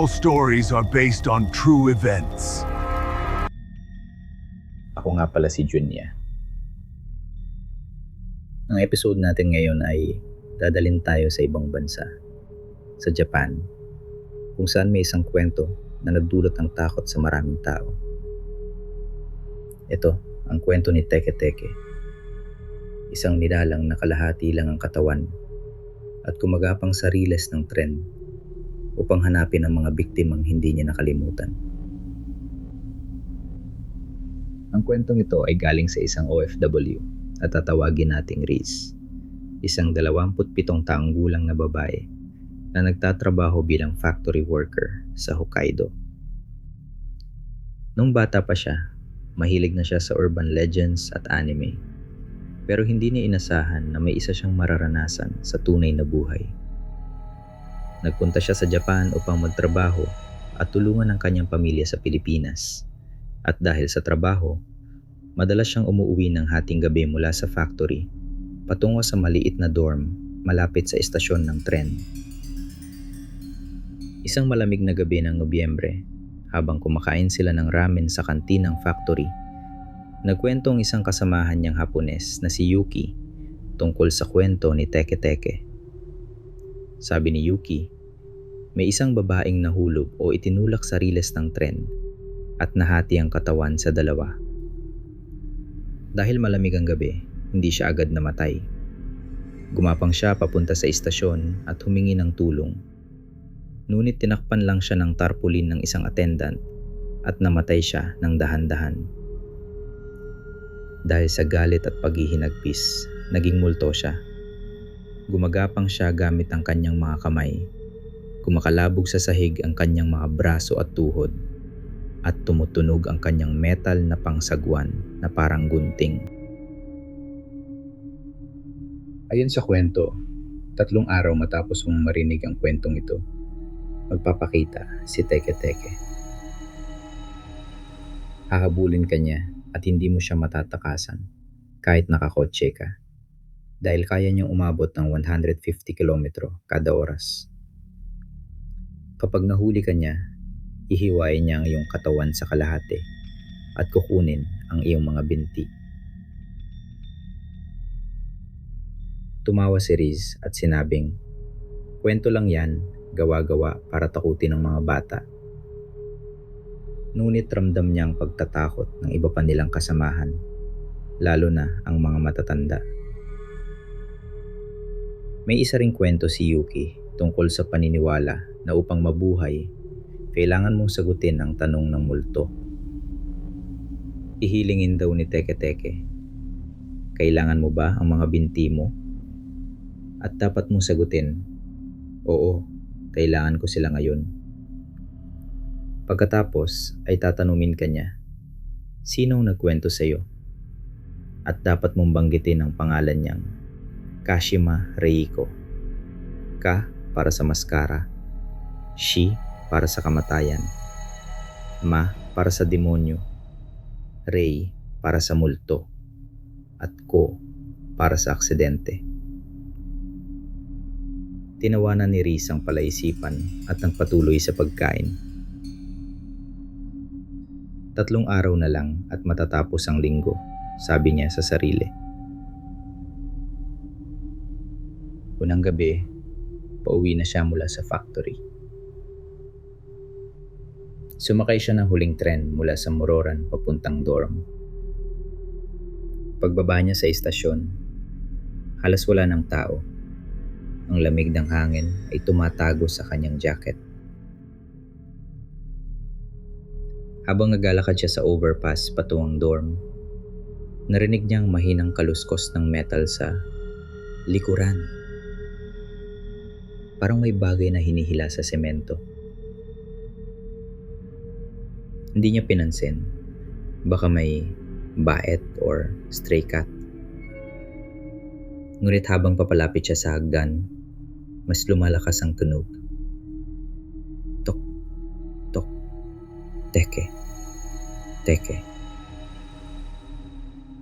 All stories are based on true events. Ako nga pala si Junya. Ang episode natin ngayon ay dadalhin tayo sa ibang bansa, sa Japan, kung saan may isang kwento na nagdulot ng takot sa maraming tao. Ito ang kwento ni Teke Teke, isang nilalang na kalahati lang ang katawan at gumagapang sa riles ng tren upang hanapin ang mga biktimang hindi niya nakalimutan. Ang kwentong ito ay galing sa isang OFW at tatawagin nating Riz, isang 27 taong gulang na babae na nagtatrabaho bilang factory worker sa Hokkaido. Nung bata pa siya, mahilig na siya sa urban legends at anime, pero hindi niya inasahan na may isa siyang mararanasan sa tunay na buhay. Nagpunta siya sa Japan upang magtrabaho at tulungan ang kanyang pamilya sa Pilipinas. At dahil sa trabaho, madalas siyang umuwi ng hating gabi mula sa factory patungo sa maliit na dorm malapit sa estasyon ng tren. Isang malamig na gabi ng Nobyembre, habang kumakain sila ng ramen sa kantin ng factory, nagkwento ang isang kasamahan niyang Hapones na si Yuki tungkol sa kwento ni Teke Teke. Sabi ni Yuki, may isang babaeng nahulog o itinulak sa riles ng tren at nahati ang katawan sa dalawa. Dahil malamig ang gabi, hindi siya agad namatay. Gumapang siya papunta sa istasyon at humingi ng tulong. Ngunit tinakpan lang siya ng tarpaulin ng isang attendant at namatay siya ng dahan-dahan. Dahil sa galit at paghihinagpis, naging multo siya. Gumagapang siya gamit ang kanyang mga kamay. Kumakalabog sa sahig ang kanyang mga braso at tuhod at tumutunog ang kanyang metal na pangsagwan na parang gunting. Ayon sa kwento, 3 araw matapos mong marinig ang kwentong ito, magpapakita si Teke Teke. Hahabulin ka niya at hindi mo siya matatakasan kahit nakakotse ka, dahil kaya niyang umabot ng 150 kilometro kada oras. Kapag nahuli ka niya, hihiwain niya ang iyong katawan sa kalahati at kukunin ang iyong mga binti. Tumawa si Riz at sinabing, kwento lang yan, gawa-gawa para takutin ng mga bata. Ngunit ramdam niya ang pagtatakot ng iba pa nilang kasamahan, lalo na ang mga matatanda. May isa ring kwento si Yuki tungkol sa paniniwala na upang mabuhay, kailangan mong sagutin ang tanong ng multo. Ihilingin daw ni Teke Teke, kailangan mo ba ang mga binti mo? At dapat mong sagutin, oo, kailangan ko sila ngayon. Pagkatapos ay tatanungin ka niya, sinong nagkwento sa iyo? At dapat mong banggitin ang pangalan niyang Kashima Reiko. Ka para sa maskara, Shi para sa kamatayan, Ma para sa demonyo, Rei para sa multo, at Ko para sa aksidente. Tinawanan ni Riz ang palaisipan at nagpatuloy sa pagkain. 3 araw na lang at matatapos ang linggo, sabi niya sa sarili. Unang gabi, pauwi na siya mula sa factory. Sumakay siya ng huling tren mula sa Mororan papuntang dorm. Pagbaba niya sa istasyon, halos wala ng tao. Ang lamig ng hangin ay tumatago sa kanyang jacket. Habang naglalakad siya sa overpass patungong dorm, narinig niyang mahinang kaluskos ng metal sa likuran. Parang may bagay na hinihila sa semento. Hindi niya pinansin. Baka may baet or stray cat. Ngunit habang papalapit siya sa hagdan, mas lumalakas ang tunog. Tok, tok, teke, teke.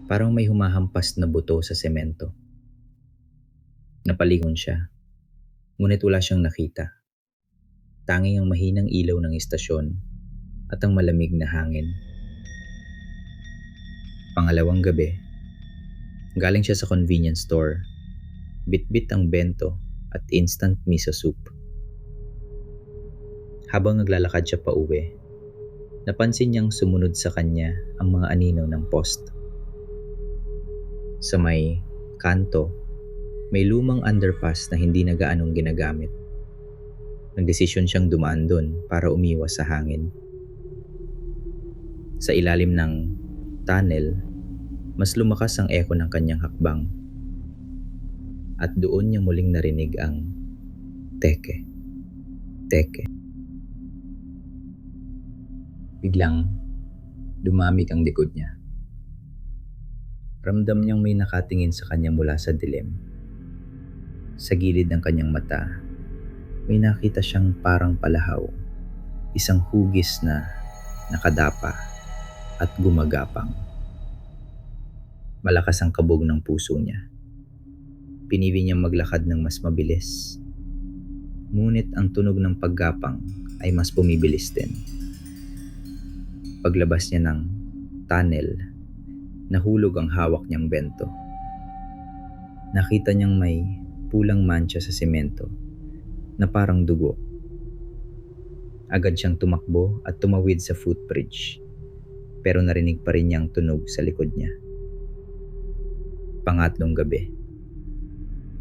Parang may humahampas na buto sa semento. Napalingon siya, ngunit wala siyang nakita. Tanging ang mahinang ilaw ng istasyon at ang malamig na hangin. Pangalawang gabi, galing siya sa convenience store. Bitbit ang bento at instant miso soup. Habang naglalakad siya pauwi, napansin niyang sumunod sa kanya ang mga anino ng post. Sa may kanto, may lumang underpass na hindi na gaanong ginagamit. Nagdesisyon siyang dumaan doon para umiwas sa hangin. Sa ilalim ng tunnel, mas lumakas ang echo ng kanyang hakbang. At doon niya muling narinig ang teke, teke. Biglang, dumamig ang likod niya. Ramdam niyang may nakatingin sa kanya mula sa dilim. Sa gilid ng kanyang mata, may nakita siyang parang palahaw, isang hugis na nakadapa at gumagapang. Malakas ang kabog ng puso niya. Pinili niyang maglakad ng mas mabilis. Ngunit ang tunog ng paggapang ay mas bumibilis din. Paglabas niya ng tunnel, nahulog ang hawak niyang bento. Nakita niyang may pulang mancha sa semento na parang dugo. Agad siyang tumakbo at tumawid sa footbridge, pero narinig pa rin niyang tunog sa likod niya. Pangatlong gabi.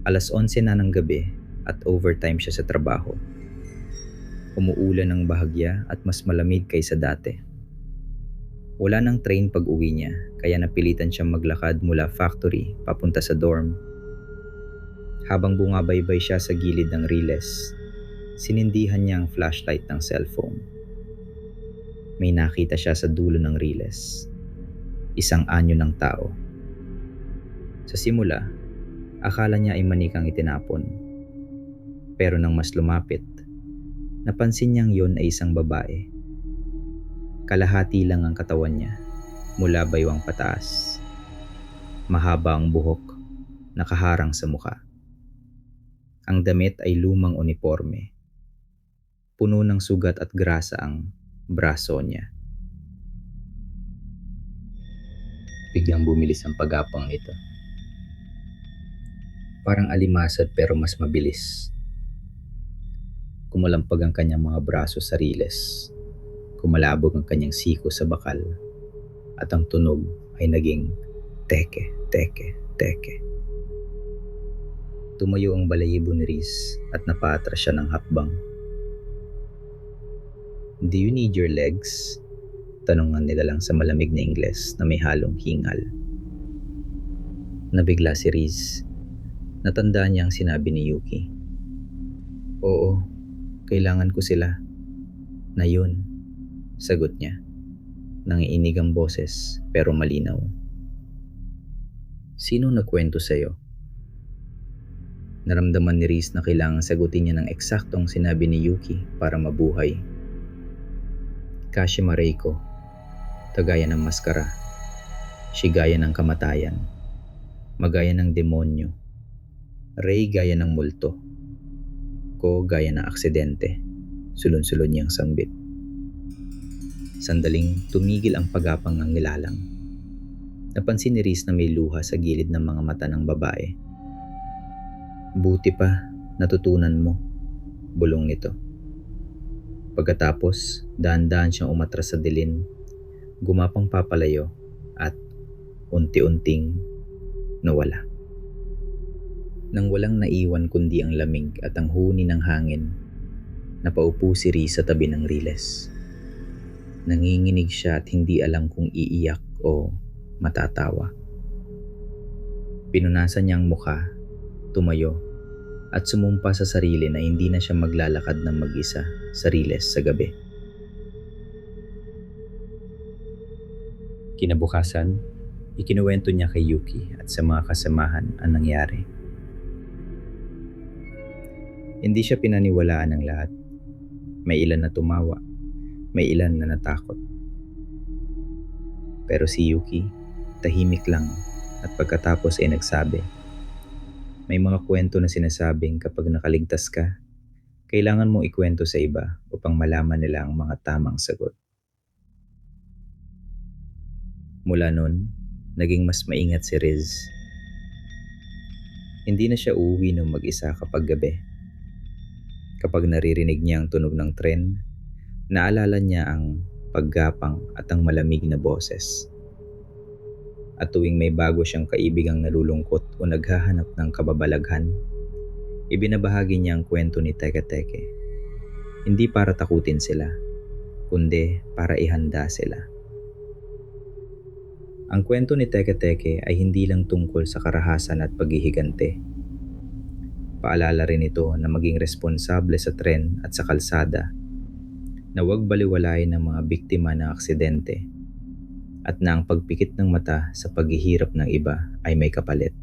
11:00 na ng gabi at overtime siya sa trabaho. Umuulan ng bahagya at mas malamig kaysa dati. Wala nang train pag-uwi niya, kaya napilitan siyang maglakad mula factory papunta sa dorm. Habang bungabaybay siya sa gilid ng riles, sinindihan niya ang flashlight ng cellphone. May nakita siya sa dulo ng riles. Isang anyo ng tao. Sa simula, akala niya ay manikang itinapon. Pero nang mas lumapit, napansin niyang yon ay isang babae. Kalahati lang ang katawan niya, mula baywang pataas. Mahaba ang buhok, nakaharang sa mukha. Ang damit ay lumang uniforme. Puno ng sugat at grasa ang braso niya. Biglang bumilis ang paggapang ito. Parang alimasad pero mas mabilis. Kumalampag ang kanyang mga braso sa riles. Kumalabog ang kanyang siko sa bakal. At ang tunog ay naging teke, teke, teke. Tumayo ang balayibo ni Riz at napaatras siya ng hakbang. "Do you need your legs?" Tanungan nila lang sa malamig na Ingles na may halong hingal. Nabigla si Riz. Natandaan niya ang sinabi ni Yuki. "Oo, kailangan ko sila." "Na yun," sagot niya. Nangiinig ang boses pero malinaw. "Sino nagkwento sa'yo?" Naramdaman ni Riz na kailangan sagutin niya ng eksaktong sinabi ni Yuki para mabuhay. Kashima Reiko, tagaya ng maskara. Shigaya ng kamatayan. Magaya ng demonyo. Rei gaya ng multo. Ko gaya ng aksidente. Sulon-sulon niyang sambit. Sandaling tumigil ang pagapang ng nilalang. Napansin ni Riz na may luha sa gilid ng mga mata ng babae. "Buti pa, natutunan mo," bulong nito. Pagkatapos, dahan-dahan siyang umatras sa dilim, gumapang papalayo at unti-unting nawala. Nang walang naiwan kundi ang lamig at ang huni ng hangin, napaupo si Riz sa tabi ng riles. Nanginginig siya at hindi alam kung iiyak o matatawa. Pinunasan niya ang mukha, tumayo, at sumumpa sa sarili na hindi na siya maglalakad ng mag-isa sa riles sa gabi. Kinabukasan, ikinuwento niya kay Yuki at sa mga kasamahan ang nangyari. Hindi siya pinaniwalaan ng lahat. May ilan na tumawa, may ilan na natakot. Pero si Yuki, tahimik lang at pagkatapos ay nagsabi, "May mga kwento na sinasabing kapag nakaligtas ka, Kailangan mong ikwento sa iba upang malaman nila ang mga tamang sagot. Mula nun, naging mas maingat si Riz. Hindi na siya uuwi ng mag-isa kapag gabi. Kapag naririnig niya ang tunog ng tren, naalala niya ang paggapang at ang malamig na boses. At tuwing may bago siyang kaibigang nalulungkot o naghahanap ng kababalaghan, ibinabahagi niya ang kwento ni Teke Teke. Hindi para takutin sila, kundi para ihanda sila. Ang kwento ni Teke Teke ay hindi lang tungkol sa karahasan at paghihigante. Paalala rin ito na maging responsable sa tren at sa kalsada, na huwag baliwalain ng mga biktima ng aksidente, at na ang pagpikit ng mata sa paghihirap ng iba ay may kapalit.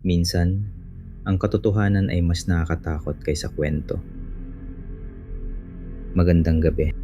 Minsan, ang katotohanan ay mas nakakatakot kaysa kwento. Magandang gabi.